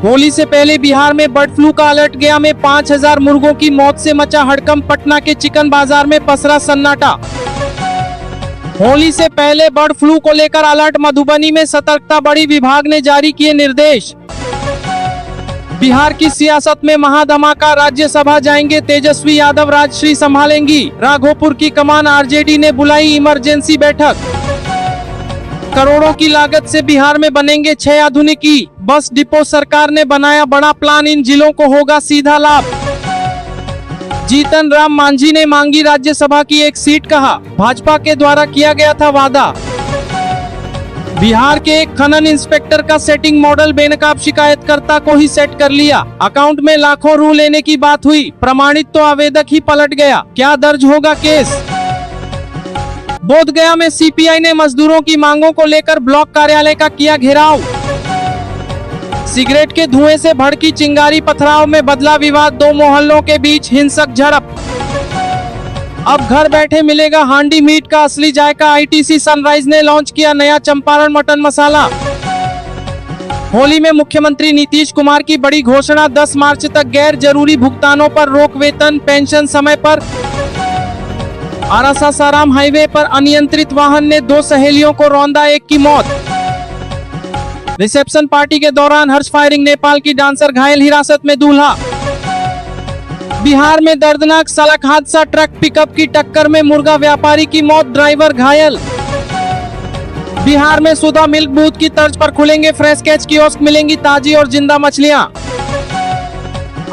होली से पहले बिहार में बर्ड फ्लू का अलर्ट। गया में 5000 मुर्गों की मौत से मचा हड़कंप। पटना के चिकन बाजार में पसरा सन्नाटा। होली से पहले बर्ड फ्लू को लेकर अलर्ट। मधुबनी में सतर्कता बढ़ी, विभाग ने जारी किए निर्देश। बिहार की सियासत में महाधमाका, राज्यसभा जाएंगे तेजस्वी यादव, राजश्री संभालेंगी। राघोपुर की कमान, आरजेडी ने बुलाई इमरजेंसी बैठक। करोड़ों की लागत से बिहार में बनेंगे 6 आधुनिक बस डिपो। सरकार ने बनाया बड़ा प्लान, इन जिलों को होगा सीधा लाभ। जीतन राम मांझी ने मांगी राज्यसभा की एक सीट, कहा भाजपा के द्वारा किया गया था वादा। बिहार के एक खनन इंस्पेक्टर का सेटिंग मॉडल बेनकाब शिकायतकर्ता को ही सेट कर लिया। अकाउंट में लाखों रू लेने की बात हुई, प्रमाणित तो आवेदक ही पलट गया। क्या दर्ज होगा केस? बोधगया में सीपीआई ने मजदूरों की मांगों को लेकर ब्लॉक कार्यालय का किया घेराव। सिगरेट के धुएं से भड़की चिंगारी, पथराव में बदला विवाद। 2 मोहल्लों के बीच हिंसक झड़प। अब घर बैठे मिलेगा हांडी मीट का असली जायका। आईटीसी सनराइज ने लॉन्च किया नया चंपारण मटन मसाला। होली में मुख्यमंत्री नीतीश कुमार की बड़ी घोषणा, 10 मार्च तक गैर जरूरी भुगतानों पर रोक, वेतन पेंशन समय पर। आरा सासाराम हाईवे पर अनियंत्रित वाहन ने 2 सहेलियों को रौंदा, 1 की मौत। रिसेप्शन पार्टी के दौरान हर्ष फायरिंग, नेपाल की डांसर घायल, हिरासत में दूल्हा। बिहार में दर्दनाक सड़क हादसा, ट्रक पिकअप की टक्कर में मुर्गा व्यापारी की मौत, ड्राइवर घायल। बिहार में सुधा मिल्क बूथ की तर्ज पर खुलेंगे फ्रेश कैच कियोस्क, मिलेंगी ताजी और जिंदा मछलियां।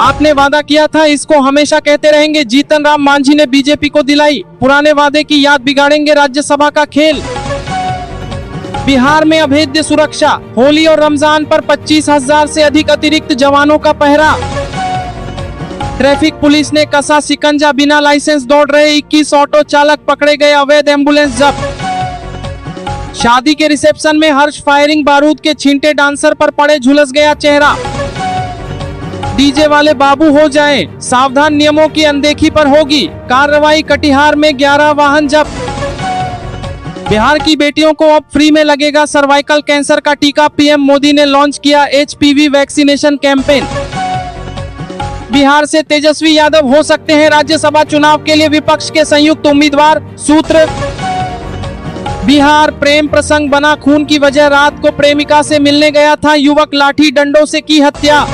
आपने वादा किया था, इसको हमेशा कहते रहेंगे। जीतन राम मांझी ने बीजेपी को दिलाई पुराने वादे की याद, बिगाड़ेंगे राज्यसभा का खेल। बिहार में अभेद्य सुरक्षा, होली और रमजान पर 25,000 से अधिक अतिरिक्त जवानों का पहरा। ट्रैफिक पुलिस ने कसा शिकंजा, बिना लाइसेंस दौड़ रहे 21 ऑटो चालक पकड़े गए, अवैध एम्बुलेंस जब्त। शादी के रिसेप्शन में हर्ष फायरिंग, बारूद के छींटे, डांसर पर पड़े, झुलस गया चेहरा। डीजे वाले बाबू हो जाएं, सावधान, नियमों की अनदेखी पर होगी कार्रवाई। कटिहार में 11 वाहन जब्त। बिहार की बेटियों को अब फ्री में लगेगा सर्वाइकल कैंसर का टीका, पीएम मोदी ने लॉन्च किया एचपीवी वैक्सीनेशन कैंपेन। बिहार से तेजस्वी यादव हो सकते हैं राज्यसभा चुनाव के लिए विपक्ष के संयुक्त उम्मीदवार, सूत्र। बिहार प्रेम प्रसंग बना खून की वजह, रात को प्रेमिका से मिलने गया था युवक, लाठी डंडों से की हत्या।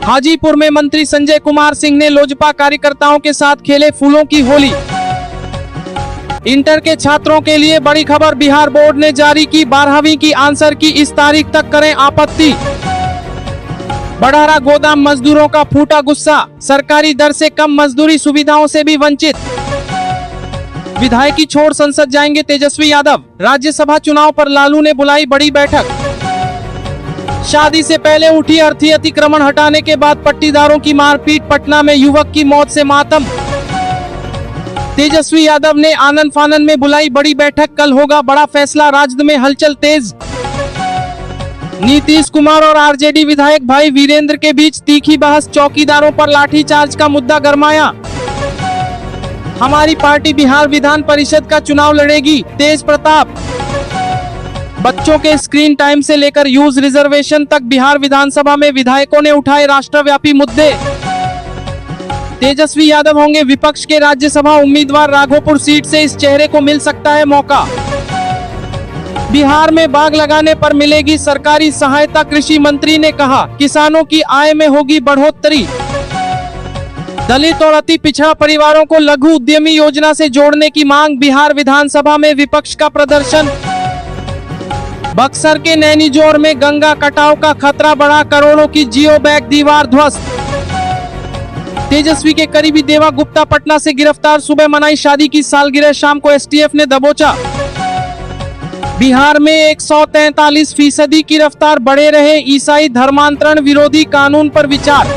हाजीपुर में मंत्री संजय कुमार सिंह ने लोजपा कार्यकर्ताओं के साथ खेले फूलों की होली। इंटर के छात्रों के लिए बड़ी खबर, बिहार बोर्ड ने जारी की 12वीं की आंसर की, इस तारीख तक करें आपत्ति। बढ़ा गोदाम मजदूरों का फूटा गुस्सा, सरकारी दर से कम मजदूरी सुविधाओं से भी वंचित। विधायकी छोड़ संसद जाएंगे तेजस्वी यादव, राज्यसभा चुनाव पर लालू ने बुलाई बड़ी बैठक। शादी से पहले उठी अर्थी, अतिक्रमण हटाने के बाद पट्टीदारों की मारपीट, पटना में युवक की मौत से मातम। तेजस्वी यादव ने आनन फानन में बुलाई बड़ी बैठक, कल होगा बड़ा फैसला, राजद में हलचल तेज। नीतीश कुमार और आरजेडी विधायक भाई वीरेंद्र के बीच तीखी बहस, चौकीदारों पर लाठीचार्ज का मुद्दा गरमाया। हमारी पार्टी बिहार विधान परिषद का चुनाव लड़ेगी, तेज प्रताप। बच्चों के स्क्रीन टाइम से लेकर यूज रिजर्वेशन तक बिहार विधानसभा में विधायकों ने उठाए राष्ट्रव्यापी मुद्दे। तेजस्वी यादव होंगे विपक्ष के राज्यसभा उम्मीदवार, राघोपुर सीट से इस चेहरे को मिल सकता है मौका। बिहार में बाग लगाने पर मिलेगी सरकारी सहायता, कृषि मंत्री ने कहा किसानों की आय में होगी बढ़ोतरी। दलित और अति पिछड़ा परिवारों को लघु उद्यमी योजना से जोड़ने की मांग, बिहार विधानसभा में विपक्ष का प्रदर्शन। बक्सर के नैनीजोर में गंगा कटाव का खतरा बढ़ा, करोड़ों की जियो बैग दीवार ध्वस्त। तेजस्वी के करीबी देवा गुप्ता पटना से गिरफ्तार, सुबह मनाई शादी की सालगिरह, शाम को एसटीएफ ने दबोचा। बिहार में 143% की रफ्तार बढ़े रहे ईसाई धर्मांतरण विरोधी कानून पर विचार।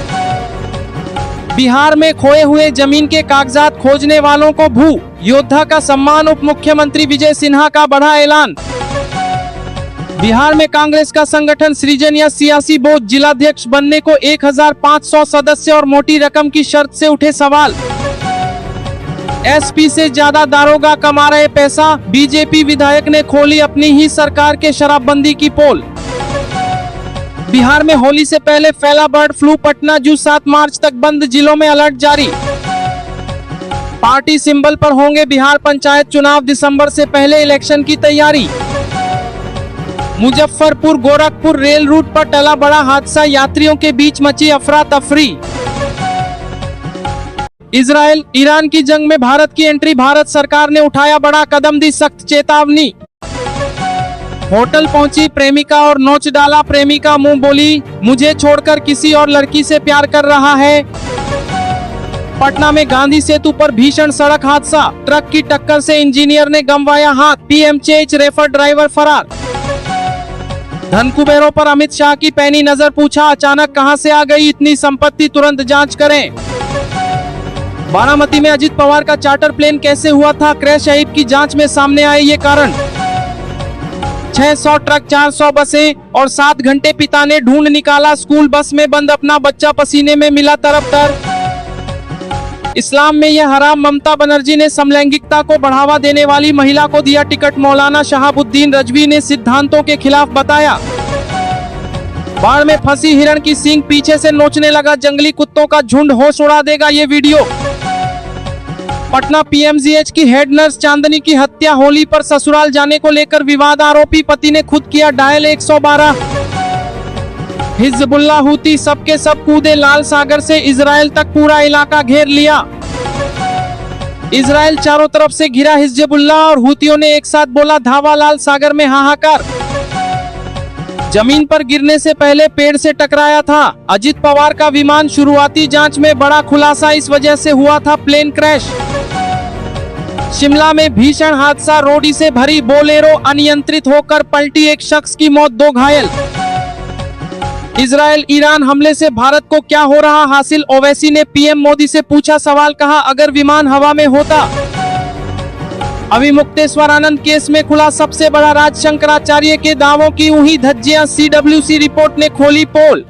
बिहार में खोए हुए जमीन के कागजात खोजने वालों को भू योद्धा का सम्मान, उप मुख्यमंत्री विजय सिन्हा का बढ़ा ऐलान। बिहार में कांग्रेस का संगठन सृजन या सियासी बोझ, जिलाध्यक्ष बनने को 1500 सदस्य और मोटी रकम की शर्त से उठे सवाल। एसपी से ज्यादा दारोगा कमा रहे पैसा, बीजेपी विधायक ने खोली अपनी ही सरकार के शराबबंदी की पोल। बिहार में होली से पहले फैला बर्ड फ्लू, पटना जू 7 मार्च तक बंद, जिलों में अलर्ट जारी। पार्टी सिंबल पर होंगे बिहार पंचायत चुनाव, दिसंबर से पहले इलेक्शन की तैयारी। मुजफ्फरपुर गोरखपुर रेल रूट पर टला बड़ा हादसा, यात्रियों के बीच मची अफरा तफरी। इजराइल ईरान की जंग में भारत की एंट्री, भारत सरकार ने उठाया बड़ा कदम, दी सख्त चेतावनी। होटल पहुंची प्रेमिका और नोच डाला प्रेमिका, मुंह बोली मुझे छोड़कर किसी और लड़की से प्यार कर रहा है। पटना में गांधी सेतु पर भीषण सड़क हादसा, ट्रक की टक्कर से इंजीनियर ने गंवाया हाथ, पीएमसीएच रेफर, ड्राइवर फरार। धन कुबेरों पर अमित शाह की पैनी नजर, पूछा अचानक कहां से आ गई इतनी संपत्ति, तुरंत जांच करें। बारामती में अजित पवार का चार्टर प्लेन कैसे हुआ था क्रैश, शहीद की जांच में सामने आए ये कारण। 600 ट्रक 400 बसें और 7 घंटे पिता ने ढूंढ निकाला, स्कूल बस में बंद अपना बच्चा पसीने में मिला तरफ-तर। इस्लाम में यह हराम, ममता बनर्जी ने समलैंगिकता को बढ़ावा देने वाली महिला को दिया टिकट, मौलाना शहाबुद्दीन रजवी ने सिद्धांतों के खिलाफ बताया। बाढ़ में फंसी हिरण की सींग पीछे से नोचने लगा, जंगली कुत्तों का झुंड, होश उड़ा देगा ये वीडियो। पटना पीएमसीएच की हेड नर्स चांदनी की हत्या, होली पर ससुराल जाने को लेकर विवाद, आरोपी पति ने खुद किया डायल 112। हिजबुल्लाह हूती सबके सब कूदे, लाल सागर से इजराइल तक पूरा इलाका घेर लिया। इजराइल चारों तरफ से घिरा, हिजबुल्लाह और हूतियों ने एक साथ बोला धावा, लाल सागर में हाहाकार। जमीन पर गिरने से पहले पेड़ से टकराया था अजित पवार का विमान, शुरुआती जांच में बड़ा खुलासा, इस वजह से हुआ था प्लेन क्रैश। शिमला में भीषण हादसा, रोडी से भरी बोलेरो अनियंत्रित होकर पलटी, एक शख्स की मौत, 2 घायल। इजराइल ईरान हमले से भारत को क्या हो रहा हासिल, ओवैसी ने पीएम मोदी से पूछा सवाल, कहा अगर विमान हवा में होता। अविमुक्तेश्वरानंद केस में खुला सबसे बड़ा राज, शंकराचार्य के दावों की ऊही धज्जियां, सीडब्ल्यूसी रिपोर्ट ने खोली पोल।